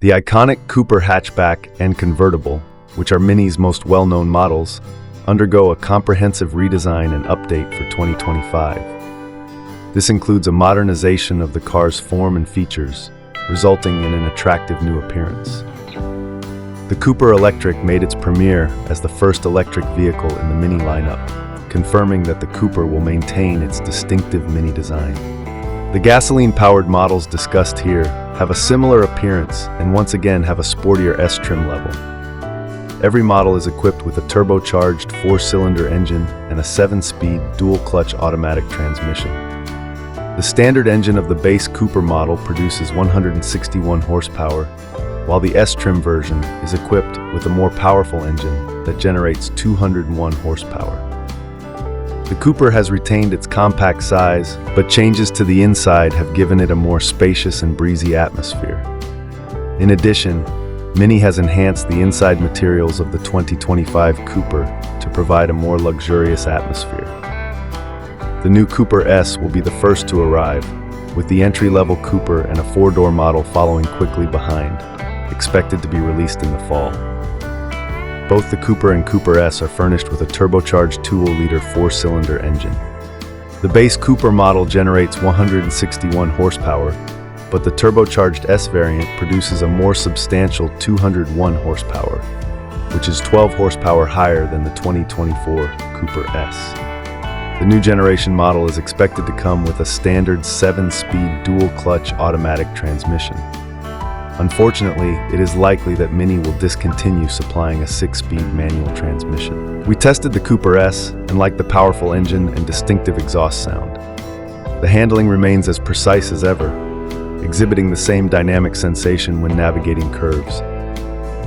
The iconic Cooper hatchback and convertible, which are Mini's most well-known models, undergo a comprehensive redesign and update for 2025. This includes a modernization of the car's form and features, resulting in an attractive new appearance. The Cooper Electric made its premiere as the first electric vehicle in the Mini lineup, confirming that the Cooper will maintain its distinctive Mini design. The gasoline-powered models discussed here have a similar appearance and once again have a sportier S trim level. Every model is equipped with a turbocharged 4-cylinder engine and a 7-speed dual-clutch automatic transmission. The standard engine of the base Cooper model produces 161 horsepower, while the S-trim version is equipped with a more powerful engine that generates 201 horsepower. The Cooper has retained its compact size, but changes to the inside have given it a more spacious and breezy atmosphere. In addition, Mini has enhanced the inside materials of the 2025 Cooper to provide a more luxurious atmosphere. The new Cooper S will be the first to arrive, with the entry-level Cooper and a 4-door model following quickly behind, expected to be released in the fall. Both the Cooper and Cooper S are furnished with a turbocharged 2-liter 4-cylinder engine. The base Cooper model generates 161 horsepower, but the turbocharged S variant produces a more substantial 201 horsepower, which is 12 horsepower higher than the 2024 Cooper S. The new generation model is expected to come with a standard 7-speed dual-clutch automatic transmission. Unfortunately, it is likely that Mini will discontinue supplying a 6-speed manual transmission. We tested the Cooper S and liked the powerful engine and distinctive exhaust sound. The handling remains as precise as ever, exhibiting the same dynamic sensation when navigating curves.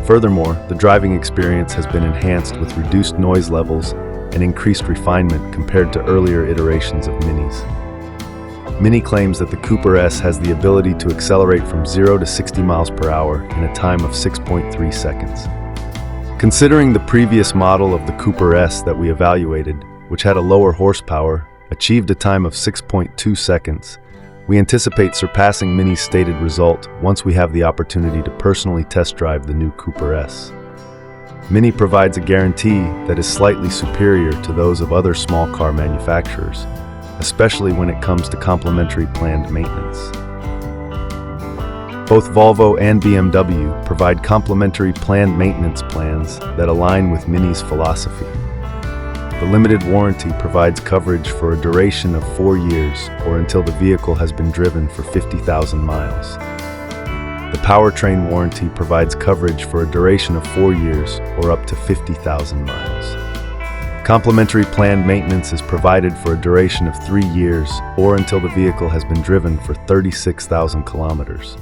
Furthermore, the driving experience has been enhanced with reduced noise levels and increased refinement compared to earlier iterations of Minis. Mini claims that the Cooper S has the ability to accelerate from 0 to 60 miles per hour in a time of 6.3 seconds. Considering the previous model of the Cooper S that we evaluated, which had a lower horsepower, achieved a time of 6.2 seconds, we anticipate surpassing Mini's stated result once we have the opportunity to personally test drive the new Cooper S. Mini provides a guarantee that is slightly superior to those of other small car manufacturers, especially when it comes to complimentary planned maintenance. Both Volvo and BMW provide complimentary planned maintenance plans that align with Mini's philosophy. The limited warranty provides coverage for a duration of 4 years or until the vehicle has been driven for 50,000 miles. The powertrain warranty provides coverage for a duration of 4 years or up to 50,000 miles. Complimentary planned maintenance is provided for a duration of 3 years or until the vehicle has been driven for 36,000 kilometers.